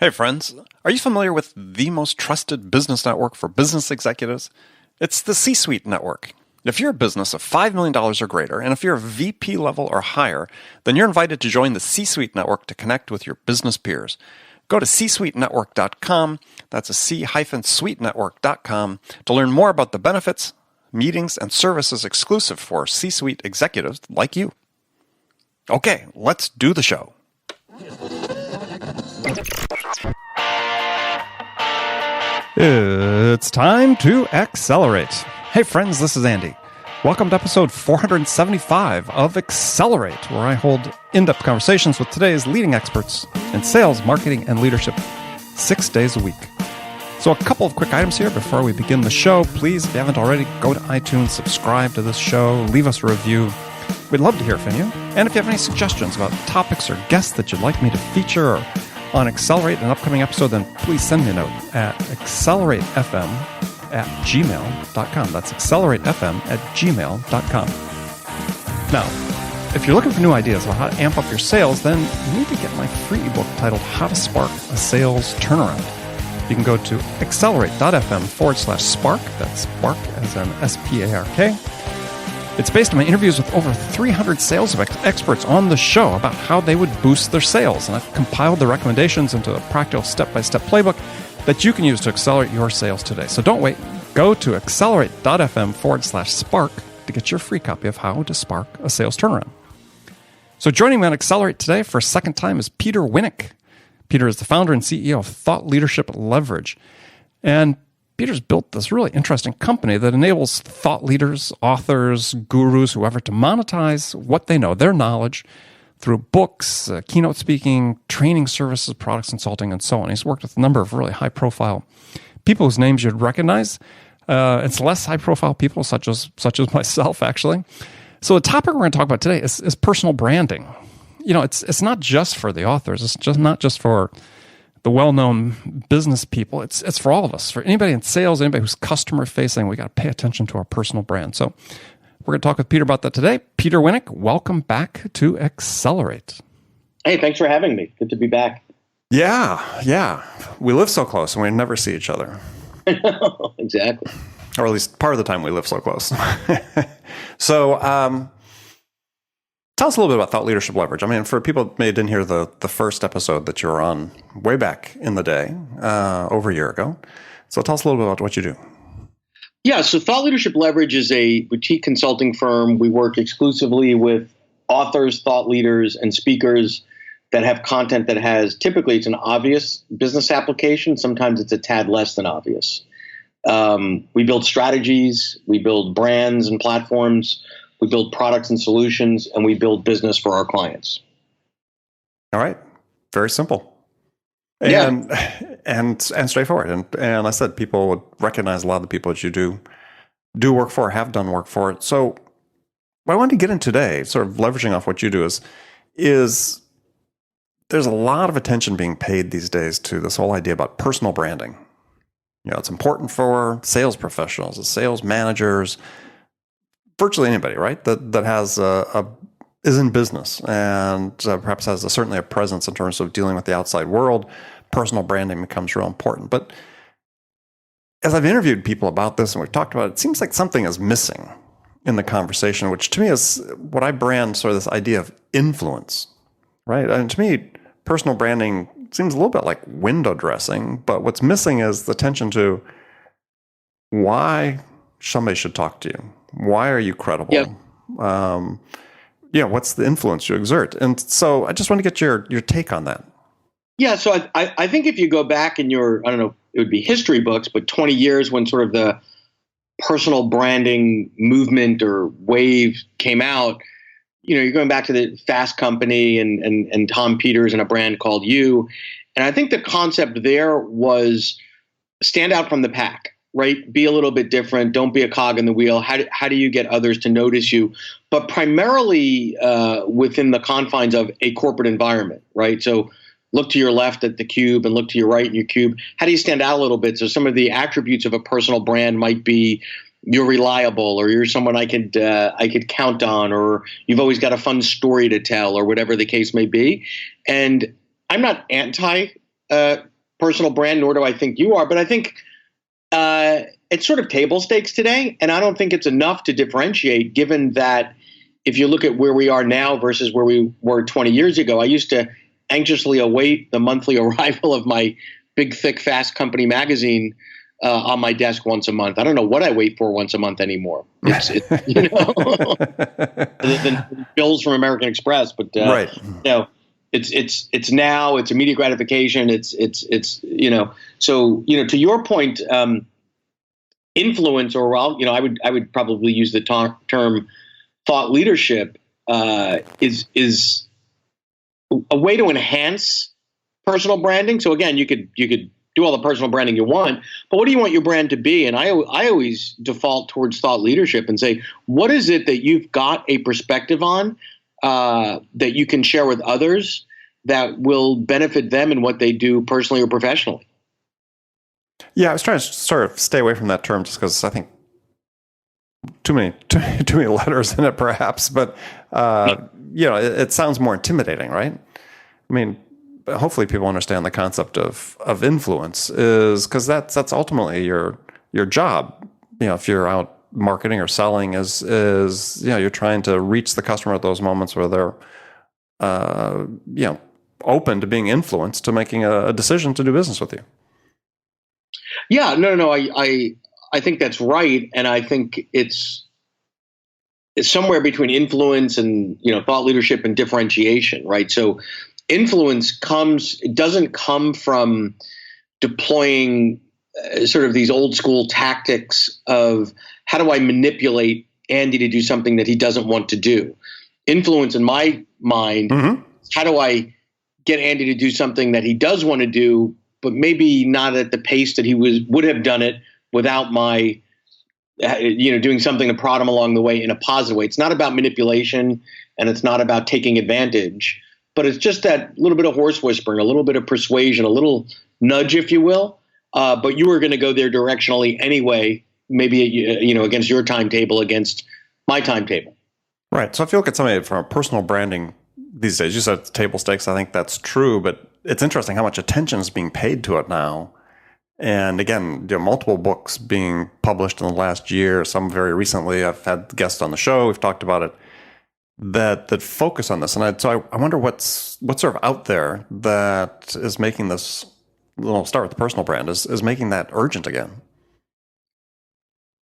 Hey friends, are you familiar with the most trusted business network for business executives? It's the C-Suite network. If you're a business of $5 million or greater, and if you're a VP level or higher, then you're invited to join the C-Suite network to connect with your business peers. Go to csuitenetwork.com, that's a C-suitenetwork.com, to learn more about the benefits, meetings, and services exclusive for C-Suite executives like you. Okay, let's do the show. It's time to accelerate. Hey friends, this is Andy. Welcome to episode 475 of Accelerate, where I hold in-depth conversations with today's leading experts in sales, marketing, and leadership 6 days a week. So a couple of quick items here before we begin the show. Please, if you haven't already, go to iTunes, subscribe to this show, leave us a review. We'd love to hear from you. And if you have any suggestions about topics or guests that you'd like me to feature or on Accelerate, an upcoming episode, then please send me a note at acceleratefm@gmail.com. That's acceleratefm@gmail.com. Now, if you're looking for new ideas about how to amp up your sales, then you need to get my free ebook titled How to Spark a Sales Turnaround. You can go to accelerate.fm/spark. That's spark as in SPARK. It's based on my interviews with over 300 sales experts on the show about how they would boost their sales. And I've compiled the recommendations into a practical step-by-step playbook that you can use to accelerate your sales today. So don't wait. Go to accelerate.fm/spark to get your free copy of How to Spark a Sales Turnaround. So joining me on Accelerate today for a second time is Peter Winick. Peter is the founder and CEO of Thought Leadership Leverage. And Peter's built this really interesting company that enables thought leaders, authors, gurus, whoever, to monetize what they know, their knowledge, through books, keynote speaking, training services, products consulting, and so on. He's worked with a number of really high-profile people whose names you'd recognize. It's less high-profile people, such as myself, actually. So the topic we're going to talk about today is personal branding. You know, it's not just for the authors. It's just not just for the well-known business people. It's for all of us. For anybody in sales, anybody who's customer-facing, we got to pay attention to our personal brand. So we're going to talk with Peter about that today. Peter Winick, welcome back to Accelerate. Hey, thanks for having me. Good to be back. Yeah. We live so close and we never see each other. Exactly. Or at least part of the time we live so close. So, tell us a little bit about Thought Leadership Leverage. I mean, for people that maybe didn't hear the first episode that you were on way back in the day, over a year ago. So tell us a little bit about what you do. Yeah, so Thought Leadership Leverage is a boutique consulting firm. We work exclusively with authors, thought leaders, and speakers that have content that has, typically it's an obvious business application. Sometimes it's a tad less than obvious. We build strategies, we build brands and platforms, we build products and solutions, and we build business for our clients. All right. Very simple. And straightforward. And I said people would recognize a lot of the people that you do work for, have done work for. So what I wanted to get in today, sort of leveraging off what you do, is there's a lot of attention being paid these days to this whole idea about personal branding. You know, it's important for sales professionals, the sales managers, virtually anybody, right? That has is in business and perhaps has certainly a presence in terms of dealing with the outside world. Personal branding becomes real important. But as I've interviewed people about this and we've talked about it, it seems like something is missing in the conversation, which to me is what I brand sort of this idea of influence, right? And to me, personal branding seems a little bit like window dressing, but what's missing is the attention to why somebody should talk to you. Why are you credible? Yep. What's the influence you exert? And so I just want to get your take on that. Yeah, so I think if you go back in your, I don't know, it would be history books, but 20 years when sort of the personal branding movement or wave came out, you know, you're going back to the Fast Company and Tom Peters and a brand called You. And I think the concept there was stand out from the pack. Right? Be a little bit different. Don't be a cog in the wheel. How do you get others to notice you? But primarily within the confines of a corporate environment, right? So look to your left at the cube and look to your right in your cube. How do you stand out a little bit? So some of the attributes of a personal brand might be you're reliable, or you're someone I could count on, or you've always got a fun story to tell, or whatever the case may be. And I'm not anti personal brand, nor do I think you are. But I think it's sort of table stakes today, and I don't think it's enough to differentiate, given that if you look at where we are now versus where we were 20 years ago, I used to anxiously await the monthly arrival of my big, thick, fast company magazine on my desk once a month. I don't know what I wait for once a month anymore. It's other than bills from American Express, but right. It's now, it's immediate gratification. It's so to your point, influence, or I would probably use the term thought leadership is a way to enhance personal branding. So again, you could do all the personal branding you want, but what do you want your brand to be? And I always default towards thought leadership and say, what is it that you've got a perspective on that you can share with others that will benefit them in what they do personally or professionally? Yeah, I was trying to sort of stay away from that term just because I think too many letters in it, perhaps. But it sounds more intimidating, right? I mean, hopefully people understand the concept of influence is because that's ultimately your job. If you're out marketing or selling, is you're trying to reach the customer at those moments where they're open to being influenced to making a decision to do business with you. Yeah, no. I think that's right, and I think it's somewhere between influence and thought leadership and differentiation, right? So influence doesn't come from deploying sort of these old school tactics of how do I manipulate Andy to do something that he doesn't want to do. Influence in my mind, how do I get Andy to do something that he does want to do, but maybe not at the pace that he would have done it without my doing something to prod him along the way in a positive way. It's not about manipulation, and it's not about taking advantage, but it's just that little bit of horse whispering, a little bit of persuasion, a little nudge, if you will. But you were going to go there directionally anyway, maybe against your timetable, against my timetable. Right. So if you look at somebody from personal branding these days, you said table stakes. I think that's true, but it's interesting how much attention is being paid to it now. And again, multiple books being published in the last year, some very recently. I've had guests on the show. We've talked about it that focus on this. And so I wonder what's sort of out there that is making this, we'll start with the personal brand, is making that urgent again.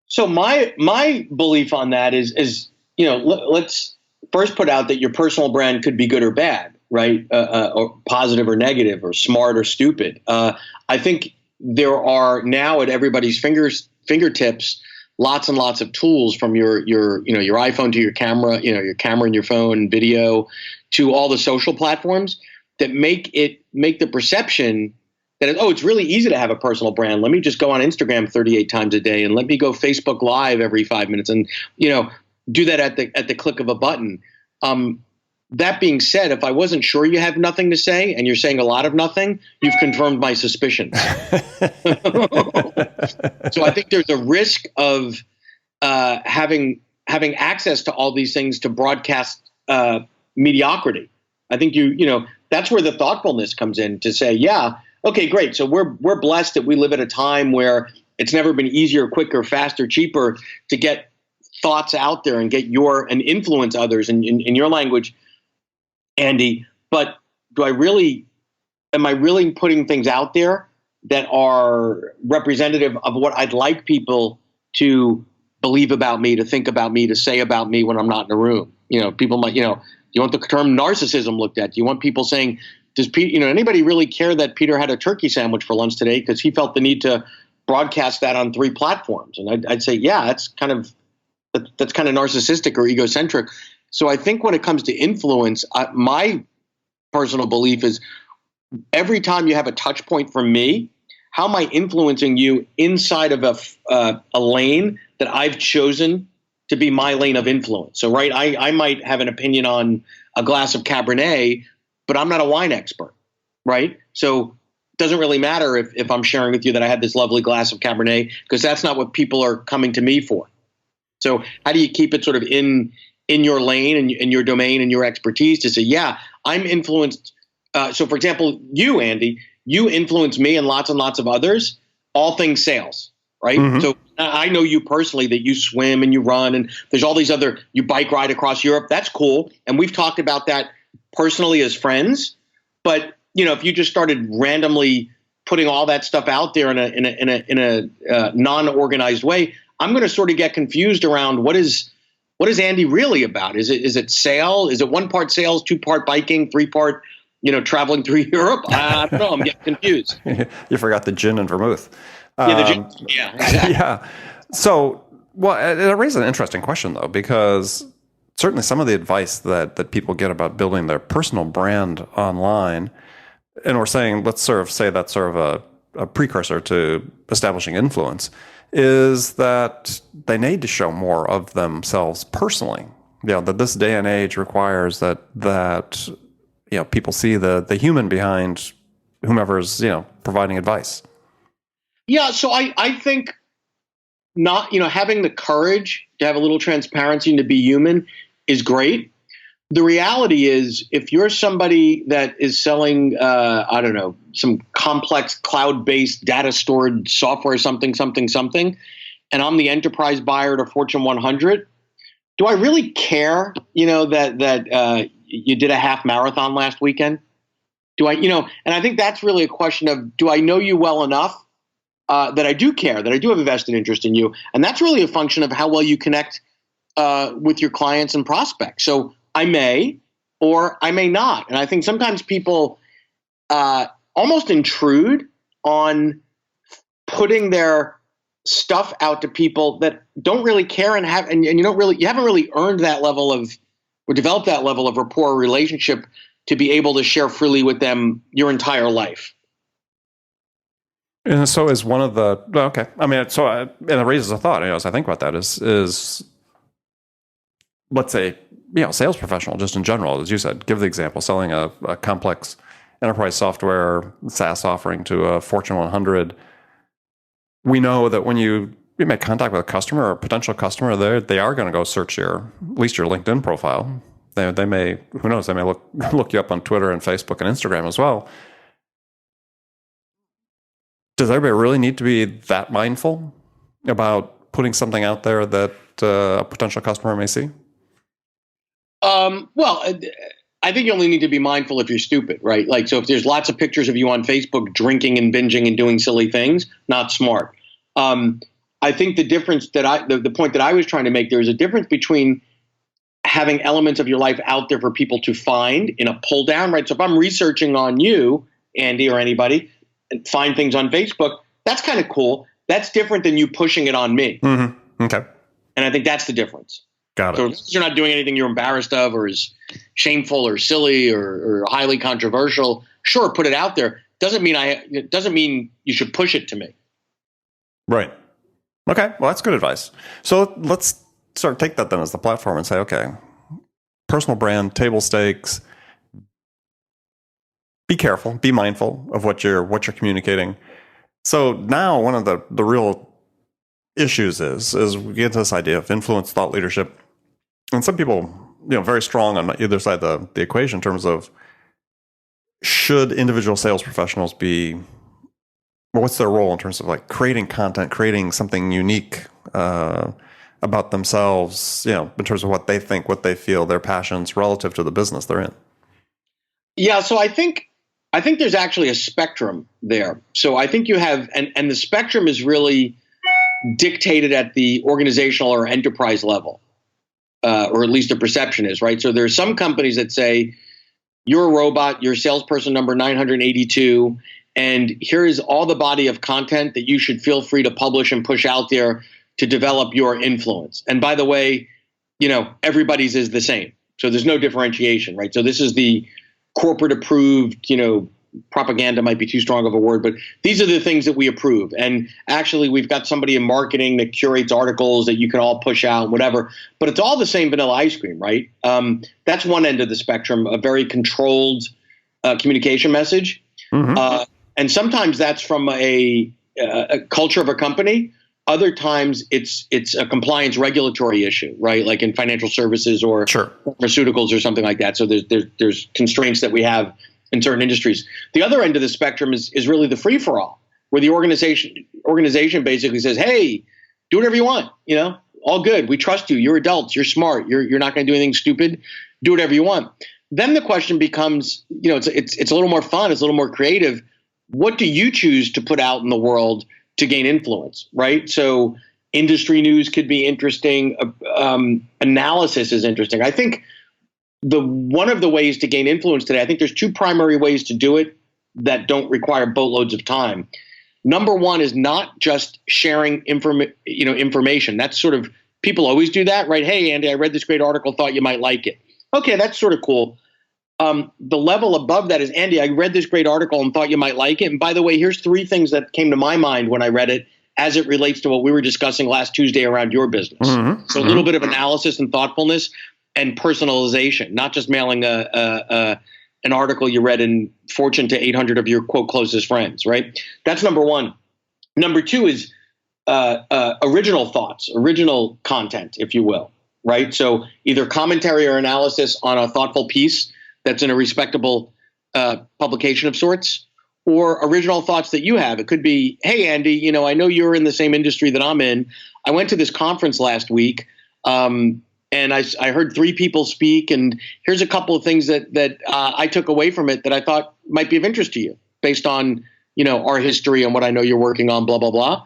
So my belief on that is let's first put out that your personal brand could be good or bad, right? Or positive or negative, or smart or stupid. I think there are now at everybody's fingertips lots and lots of tools, from your iPhone to your camera, your camera in your phone, video, to all the social platforms that make the perception that it's really easy to have a personal brand. Let me just go on Instagram 38 times a day, and let me go Facebook Live every 5 minutes, and do that at the click of a button. That being said, if I wasn't sure you have nothing to say and you're saying a lot of nothing, you've confirmed my suspicions. So I think there's a risk of having access to all these things to broadcast mediocrity. I think that's where the thoughtfulness comes in, to say, yeah, okay, great. So we're blessed that we live at a time where it's never been easier, quicker, faster, cheaper to get thoughts out there and and influence others in your language, Andy. But am I really putting things out there that are representative of what I'd like people to believe about me, to think about me, to say about me when I'm not in a room? People might, do you want the term narcissism looked at? Do you want people saying, does anybody really care that Peter had a turkey sandwich for lunch today because he felt the need to broadcast that on 3 platforms? And I'd say, yeah, that's kind of narcissistic or egocentric. So I think when it comes to influence, my personal belief is every time you have a touch point from me, how am I influencing you inside of a lane that I've chosen to be my lane of influence? So, right, I might have an opinion on a glass of Cabernet, but I'm not a wine expert, right? So it doesn't really matter if I'm sharing with you that I had this lovely glass of Cabernet, because that's not what people are coming to me for. So how do you keep it sort of in your lane and in your domain and your expertise to say, yeah, I'm influenced. So for example, you, Andy, you influence me and lots of others, all things sales, right? Mm-hmm. So I know you personally, that you swim and you run, and there's all these other, you bike ride across Europe. That's cool. And we've talked about that personally as friends. But, if you just started randomly putting all that stuff out there in a non-organized way, I'm going to sort of get confused around what is Andy really about? Is it sale? Is it 1 part sales, 2 part biking, 3 part, traveling through Europe? I don't know. I'm getting confused. You forgot the gin and vermouth. Yeah, exactly. Yeah. So, it raises an interesting question, though, because certainly some of the advice that people get about building their personal brand online, and we're saying, let's sort of say that's sort of a precursor to establishing influence, is that they need to show more of themselves personally. That this day and age requires that people see the human behind whomever's providing advice. Yeah, so I think not, having the courage to have a little transparency and to be human is great. The reality is, if you're somebody that is selling, I don't know, some complex cloud-based data stored software, something, and I'm the enterprise buyer at a Fortune 100, do I really care, that you did a half marathon last weekend? Do I, and I think that's really a question of, do I know you well enough that I do care, that I do have a vested interest in you? And that's really a function of how well you connect with your clients and prospects. So I may, or I may not. And I think sometimes people almost intrude on putting their stuff out to people that don't really care and you haven't really earned that level of, or developed that level of rapport or relationship to be able to share freely with them your entire life. And so is one of the, okay. I mean, and it raises a thought, as I think about that is let's say, sales professional, just in general, as you said, give the example, selling a complex enterprise software SaaS offering to a Fortune 100. We know that when you make contact with a customer or a potential customer, they are going to go search at least your LinkedIn profile. They may, who knows, they may look you up on Twitter and Facebook and Instagram as well. Does everybody really need to be that mindful about putting something out there that a potential customer may see? Well, I think you only need to be mindful if you're stupid, right? Like, so if there's lots of pictures of you on Facebook drinking and binging and doing silly things, not smart. I think the difference the point that I was trying to make, there's a difference between having elements of your life out there for people to find in a pull down, right? So if I'm researching on you, Andy, or anybody, and find things on Facebook, that's kind of cool. That's different than you pushing it on me. Mm-hmm. Okay. And I think that's the difference. Got it. So if you're not doing anything you're embarrassed of or is shameful or silly or highly controversial, sure, put it out there. It doesn't mean you should push it to me. Right. Okay. Well, that's good advice. So let's sort of take that then as the platform and say, okay, personal brand, table stakes. Be careful. Be mindful of what you're communicating. So now one of the real issues is we get to this idea of influence, thought leadership. And some people, very strong on either side of the equation in terms of should individual sales professionals be, what's their role in terms of like creating content, creating something unique about themselves, in terms of what they think, what they feel, their passions relative to the business they're in. Yeah, so I think there's actually a spectrum there. So I think you have, and the spectrum is really dictated at the organizational or enterprise level, or at least the perception is, right? So there's some companies that say, you're a robot, you're salesperson number 982, and here is all the body of content that you should feel free to publish and push out there to develop your influence. And by the way, everybody's is the same. So there's no differentiation, right? So this is the corporate approved, propaganda might be too strong of a word, but these are the things that we approve. And actually, we've got somebody in marketing that curates articles that you can all push out, whatever. But it's all the same vanilla ice cream, right? That's one end of the spectrum, a very controlled communication message. Mm-hmm. And sometimes that's from a culture of a company. Other times it's a compliance regulatory issue, right? Like in financial services or sure. pharmaceuticals or something like that. So there's constraints that we have in certain industries. The other end of the spectrum is really the free for all, where the organization basically says, "Hey, do whatever you want. All good. We trust you. You're adults. You're smart. You're not going to do anything stupid. Do whatever you want." Then the question becomes, it's a little more fun. It's a little more creative. What do you choose to put out in the world to gain influence, right? So industry news could be interesting. Analysis is interesting. I think one of the ways to gain influence today, I think there's two primary ways to do it that don't require boatloads of time. Number one is not just sharing information. That's sort of, people always do that, right? "Hey, Andy, I read this great article, thought you might like it." Okay, that's sort of cool. The level above that is, "Andy, I read this great article and thought you might like it. And by the way, here's 3 things that came to my mind when I read it as it relates to what we were discussing last Tuesday around your business." So a little bit of analysis and thoughtfulness and personalization, not just mailing an article you read in Fortune to 800 of your, quote, closest friends, right? That's number one. Number two is original thoughts, original content, if you will, right? So either commentary or analysis on a thoughtful piece that's in a respectable publication of sorts, or original thoughts that you have. It could be, "Hey, Andy, I know you're in the same industry that I'm in. I went to this conference last week, and I heard 3 people speak, and here's a couple of things that I took away from it that I thought might be of interest to you based on, our history and what I know you're working on, blah, blah, blah."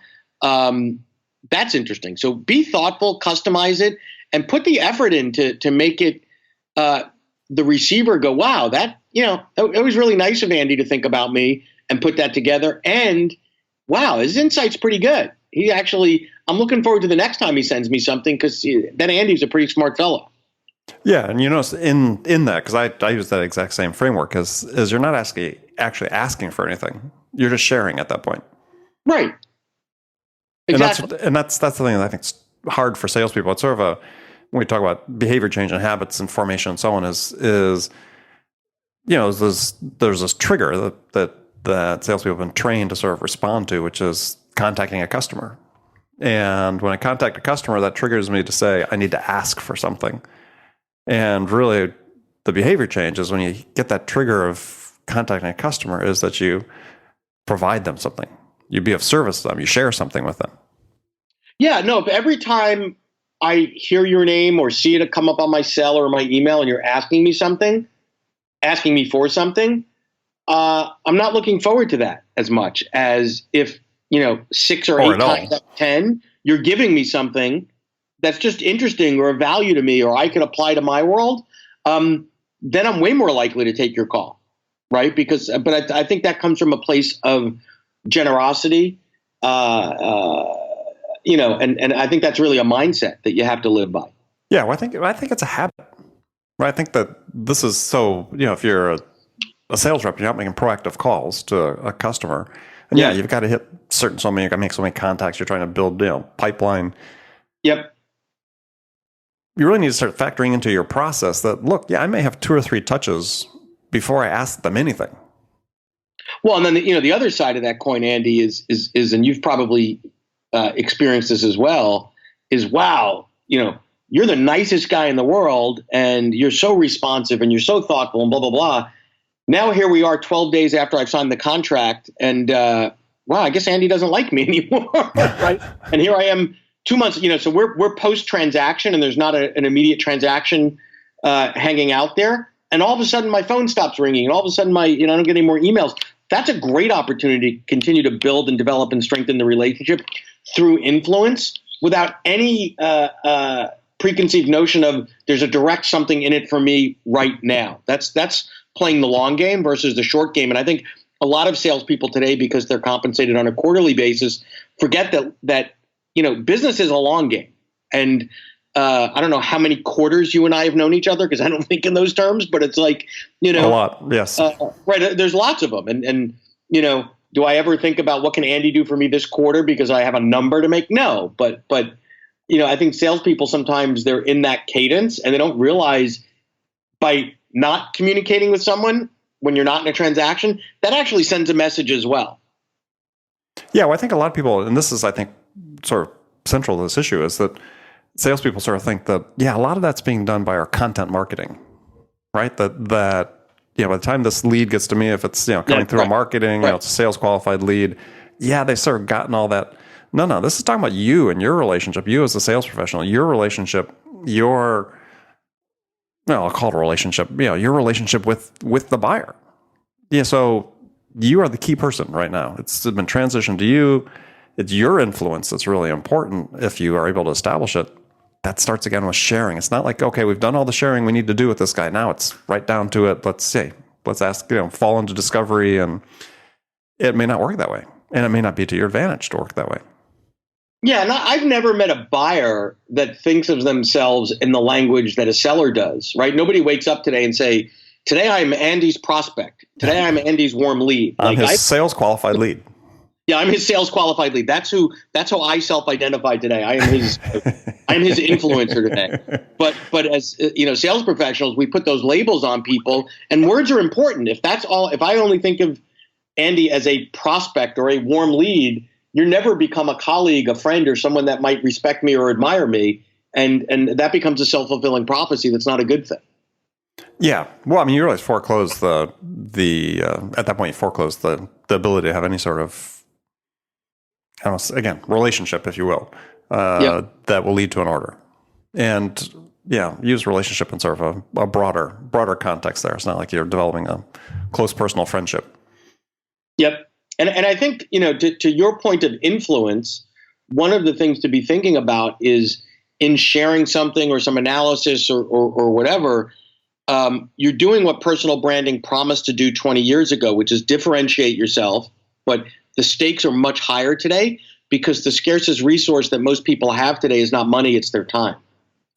That's interesting. So be thoughtful, customize it, and put the effort in to make it the receiver go, "Wow, it was really nice of Andy to think about me and put that together. And wow, his insight's pretty good. I'm looking forward to the next time he sends me something, because then Andy's a pretty smart fellow." Yeah, and in that, because I use that exact same framework, is you're not actually asking for anything. You're just sharing at that point. Right. Exactly. And that's the thing that I think is hard for salespeople. It's sort of when we talk about behavior change and habits and formation and so on, is there's this trigger that salespeople have been trained to sort of respond to, which is contacting a customer. And when I contact a customer, that triggers me to say, I need to ask for something. And really, the behavior change is when you get that trigger of contacting a customer, is that you provide them something. You be of service to them. You share something with them. Yeah, no, if every time I hear your name or see it come up on my cell or my email and you're asking me for something, I'm not looking forward to that as much as if, 6 or 8 times out of 10, you're giving me something that's just interesting or a value to me, or I could apply to my world. Then I'm way more likely to take your call, right? But I think that comes from a place of generosity, and I think that's really a mindset that you have to live by. Yeah, well, I think it's a habit. Right? I think that this is so, if you're a sales rep, you're not making proactive calls to a customer. And you've got to hit you got to make so many contacts. You're trying to build, pipeline. Yep. You really need to start factoring into your process that, look, I may have 2 or 3 touches before I ask them anything. Well, and then the other side of that coin, Andy, is and you've probably experienced this as well, is, wow, you're the nicest guy in the world, and you're so responsive, and you're so thoughtful, and blah, blah, blah. Now here we are 12 days after I've signed the contract, and wow, I guess Andy doesn't like me anymore, right? And here I am 2 months, so we're post-transaction, and there's not an immediate transaction hanging out there. And all of a sudden my phone stops ringing, and all of a sudden I don't get any more emails. That's a great opportunity to continue to build and develop and strengthen the relationship through influence without any preconceived notion of there's a direct something in it for me right now. That's playing the long game versus the short game. And I think a lot of salespeople today, because they're compensated on a quarterly basis, forget that business is a long game. And I don't know how many quarters you and I have known each other, because I don't think in those terms, but it's like, a lot. Yes. Right. There's lots of them. And do I ever think about what can Andy do for me this quarter because I have a number to make? No, but I think salespeople, sometimes they're in that cadence and they don't realize by not communicating with someone when you're not in a transaction, that actually sends a message as well. Yeah. Well, I think a lot of people, and this is, I think, sort of central to this issue, is that salespeople sort of think that, a lot of that's being done by our content marketing, right? That by the time this lead gets to me, if it's, coming through a marketing, it's a sales qualified lead. Yeah, they sort of gotten all that. No, this is talking about you and your relationship, you as a sales professional, your relationship, I'll call it a relationship, your relationship with the buyer. Yeah, so you are the key person right now. It's been transitioned to you. It's your influence that's really important if you are able to establish it. That starts again with sharing. It's not like, okay, we've done all the sharing we need to do with this guy. Now it's right down to it. Let's ask, fall into discovery, and it may not work that way. And it may not be to your advantage to work that way. Yeah, and I've never met a buyer that thinks of themselves in the language that a seller does, right? Nobody wakes up today and say, today I'm Andy's prospect. Today I'm Andy's warm lead. I'm his sales qualified lead. Yeah, I'm his sales qualified lead. That's how I self-identify today. I am his influencer today. But as sales professionals, we put those labels on people, and words are important. If I only think of Andy as a prospect or a warm lead, you never become a colleague, a friend, or someone that might respect me or admire me, and that becomes a self-fulfilling prophecy. That's not a good thing. Yeah, well, I mean, you realize foreclose the at that point you foreclose the ability to have any sort of, relationship, if you will, that will lead to an order, and use relationship in sort of a broader context. There, it's not like you're developing a close personal friendship. Yep. And I think, to your point of influence, one of the things to be thinking about is in sharing something or some analysis or whatever, you're doing what personal branding promised to do 20 years ago, which is differentiate yourself. But the stakes are much higher today because the scarcest resource that most people have today is not money, it's their time.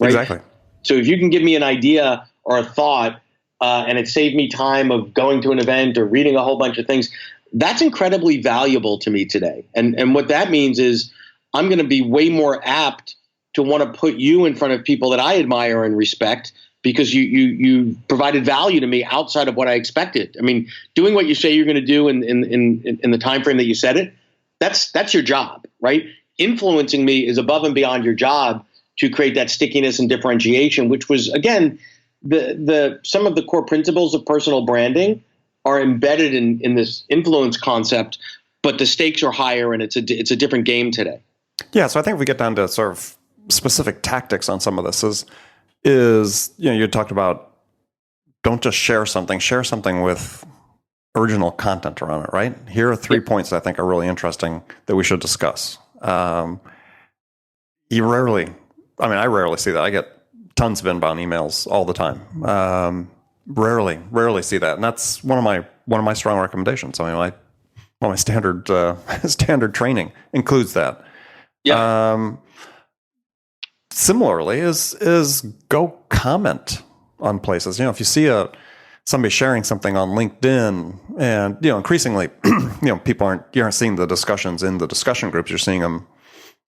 Right? Exactly. So if you can give me an idea or a thought, and it saved me time of going to an event or reading a whole bunch of things, that's incredibly valuable to me today. And what that means is I'm going to be way more apt to want to put you in front of people that I admire and respect because you provided value to me outside of what I expected. I mean, doing what you say you're going to do in the time frame that you said it, that's your job, right? Influencing me is above and beyond your job to create that stickiness and differentiation, which was, again, some of the core principles of personal branding are embedded in this influence concept, but the stakes are higher and it's a different game today. Yeah, so I think if we get down to sort of specific tactics on some of this is you talked about don't just share something with original content around it, right? Here are 3 points that I think are really interesting that we should discuss. I rarely see that. I get tons of inbound emails all the time. Rarely see that, and that's one of my strong recommendations. I mean, my standard standard training includes that. Yeah. Similarly, is go comment on places. If you see somebody sharing something on LinkedIn, and increasingly, people aren't seeing the discussions in the discussion groups. You're seeing them,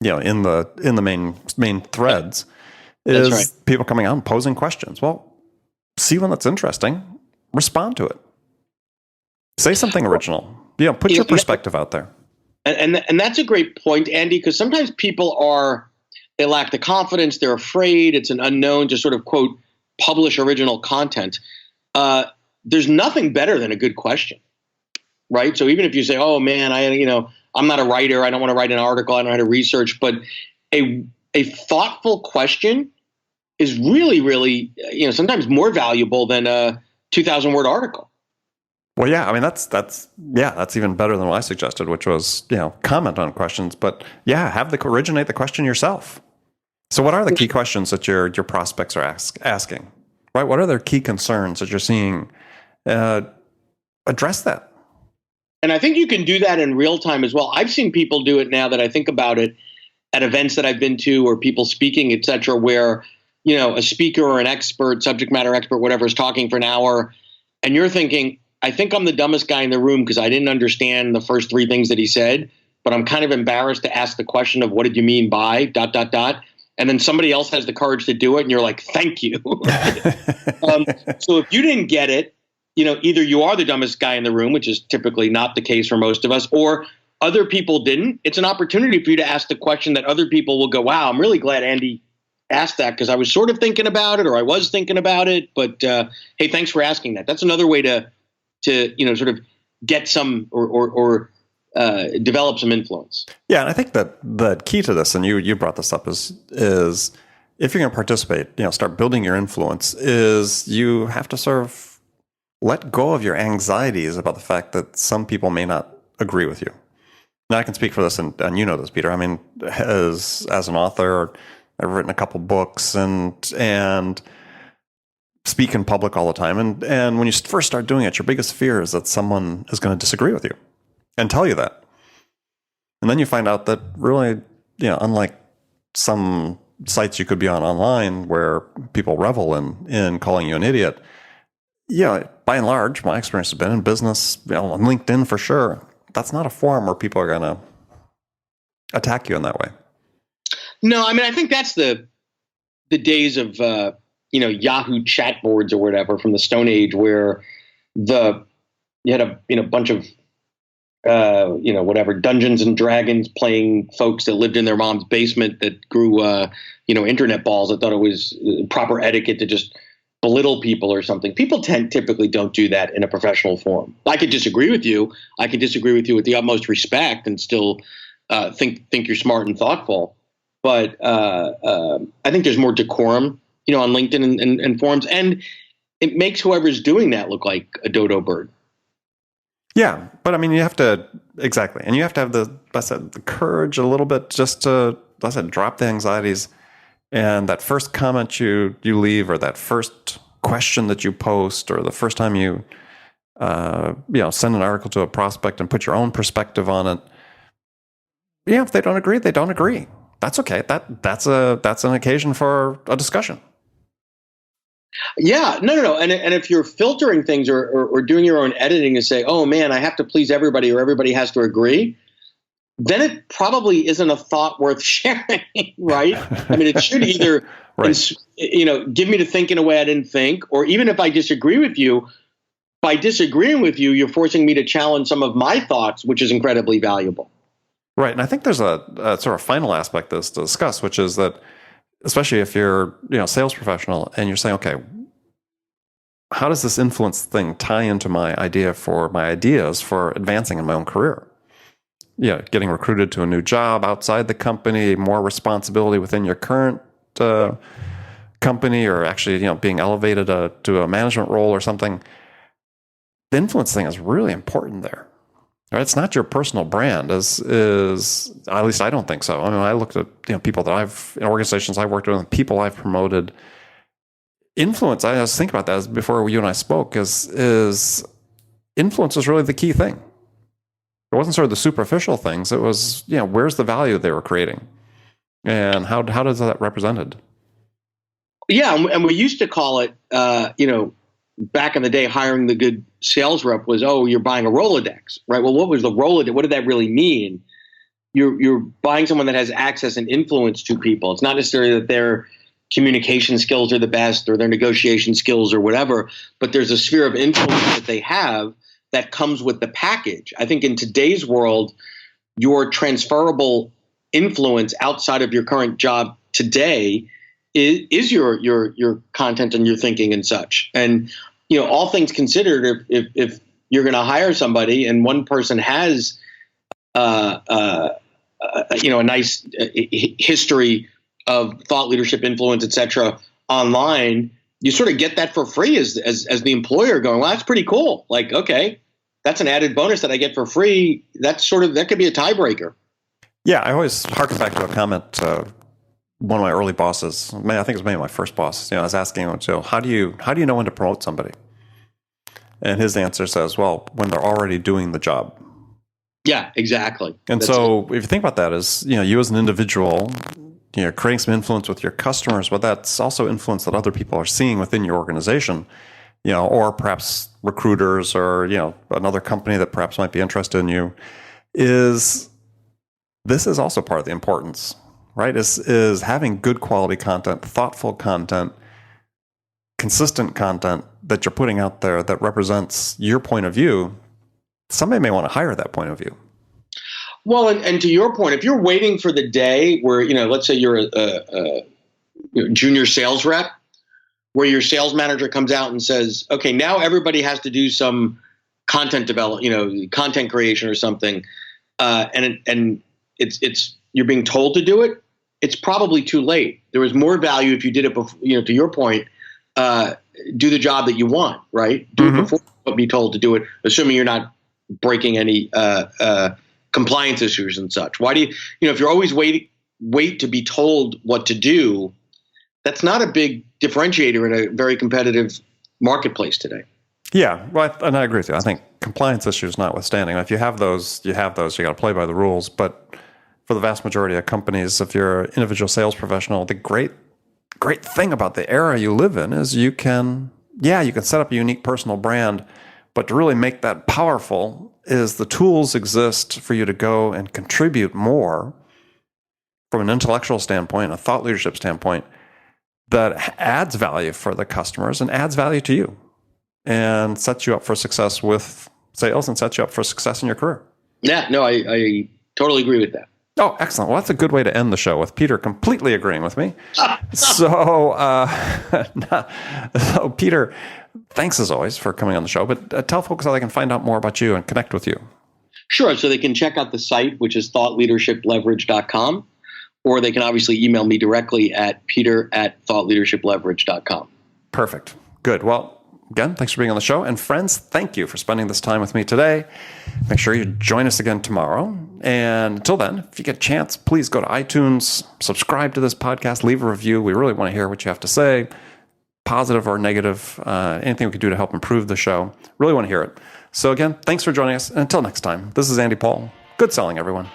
in the main threads. Is right. People coming out and posing questions. Well, see one that's interesting, respond to it. Say something original. Put your perspective out there. And that's a great point, Andy, because sometimes people they lack the confidence, they're afraid, it's an unknown to sort of, quote, publish original content. There's nothing better than a good question, right? So even if you say, oh man, I'm not a writer, I don't want to write an article, I don't know how to research, but a thoughtful question is really, really, sometimes more valuable than a 2,000-word article. Well, yeah, I mean, that's even better than what I suggested, which was, comment on questions, but originate the question yourself. So what are the key questions that your prospects are asking, right? What are their key concerns that you're seeing? Address that. And I think you can do that in real time as well. I've seen people do it now that I think about it at events that I've been to or people speaking, et cetera, where, a speaker or an expert, subject matter expert, whatever, is talking for an hour, and you're thinking, I think I'm the dumbest guy in the room because I didn't understand the first 3 things that he said, but I'm kind of embarrassed to ask the question of what did you mean by ... And then somebody else has the courage to do it, and you're like, thank you. So if you didn't get it, either you are the dumbest guy in the room, which is typically not the case for most of us, or other people didn't. It's an opportunity for you to ask the question that other people will go, wow, I'm really glad Andy asked that because I was sort of thinking about it, or I was thinking about it. But hey, thanks for asking that. That's another way to sort of get some or develop some influence. Yeah, and I think that the key to this, and you brought this up, is if you're going to participate, start building your influence, is you have to sort of let go of your anxieties about the fact that some people may not agree with you. Now, I can speak for this, and you know this, Peter. I mean, as an author, I've written a couple books and speak in public all the time. And when you first start doing it, your biggest fear is that someone is going to disagree with you and tell you that. And then you find out that really, unlike some sites you could be on online where people revel in calling you an idiot, by and large, my experience has been in business, on LinkedIn for sure. That's not a forum where people are going to attack you in that way. No, I mean, I think that's the days of Yahoo chat boards or whatever from the Stone Age, where you had a bunch of whatever Dungeons and Dragons playing folks that lived in their mom's basement that grew internet balls that thought it was proper etiquette to just belittle people or something. People typically don't do that in a professional forum. I could disagree with you. I could disagree with you with the utmost respect and still think you're smart and thoughtful. But I think there's more decorum, on LinkedIn and forums, and it makes whoever's doing that look like a dodo bird. Yeah, but I mean, you have to exactly, and you have to have the courage a little bit just to, drop the anxieties. And that first comment you leave, or that first question that you post, or the first time you send an article to a prospect and put your own perspective on it. If they don't agree, they don't agree. That's okay. That's an occasion for a discussion. Yeah, no. And if you're filtering things or doing your own editing and say, oh man, I have to please everybody or everybody has to agree, then it probably isn't a thought worth sharing, right? I mean, it should either, right. Give me to think in a way I didn't think, or even if I disagree with you, by disagreeing with you, you're forcing me to challenge some of my thoughts, which is incredibly valuable. Right. And I think there's a sort of final aspect to discuss, which is that, especially if you're, a sales professional and you're saying, okay, how does this influence thing tie into my ideas for advancing in my own career? Getting recruited to a new job outside the company, more responsibility within your current company, or actually, being elevated to a management role or something. The influence thing is really important there. Right? It's not your personal brand, is at least I don't think so. I mean, I looked at people that organizations I've worked with, and people I've promoted. Influence, I was thinking about that before you and I spoke, is influence is really the key thing. It wasn't sort of the superficial things. It was, where's the value they were creating, and how does that represented? Yeah, and we used to call it, back in the day, hiring the good sales rep was, oh, you're buying a Rolodex, right? Well, what was the Rolodex? What did that really mean? You're buying someone that has access and influence to people. It's not necessarily that their communication skills are the best or their negotiation skills or whatever, but there's a sphere of influence that they have that comes with the package. I think in today's world, your transferable influence outside of your current job today is your content and your thinking and such. And all things considered, if you're going to hire somebody and one person has a nice history of thought leadership, influence, et cetera, online, you sort of get that for free as the employer, going, well, that's pretty cool. Like, okay, that's an added bonus that I get for free. That could be a tiebreaker. Yeah, I always harken back to a comment. One of my early bosses, I think it was maybe my first boss, I was asking him, so how do you know when to promote somebody? And his answer says, well, when they're already doing the job. Yeah, exactly. And that's so if you think about that as, you as an individual, creating some influence with your customers, but that's also influence that other people are seeing within your organization, or perhaps recruiters or, another company that perhaps might be interested in you, this is also part of the importance, right? Is having good quality content, thoughtful content, consistent content that you're putting out there that represents your point of view. Somebody may want to hire that point of view. Well, and to your point, if you're waiting for the day where, let's say you're junior sales rep, where your sales manager comes out and says, okay, now everybody has to do some content develop, content creation or something. And it's you're being told to do it. It's probably too late. There was more value if you did it before, to your point, do the job that you want, right? Do it before be told to do it, assuming you're not breaking any compliance issues and such. Why do if you're always wait to be told what to do, that's not a big differentiator in a very competitive marketplace today. Yeah, well, and I agree with you. I think compliance issues notwithstanding, if you have those, you got to play by the rules. But for the vast majority of companies, if you're an individual sales professional, the great thing about the era you live in is you can set up a unique personal brand, but to really make that powerful is the tools exist for you to go and contribute more from an intellectual standpoint, a thought leadership standpoint, that adds value for the customers and adds value to you and sets you up for success with sales and sets you up for success in your career. Yeah, no, I totally agree with that. Oh, excellent. Well, that's a good way to end the show, with Peter completely agreeing with me. So Peter, thanks as always for coming on the show, but tell folks how they can find out more about you and connect with you. Sure. So they can check out the site, which is thoughtleadershipleverage.com, or they can obviously email me directly at peter@thoughtleadershipleverage.com. Perfect. Good. Well, again, thanks for being on the show. And friends, thank you for spending this time with me today. Make sure you join us again tomorrow. And until then, if you get a chance, please go to iTunes, subscribe to this podcast, leave a review. We really want to hear what you have to say, positive or negative, anything we can do to help improve the show. Really want to hear it. So again, thanks for joining us. And until next time, this is Andy Paul. Good selling, everyone.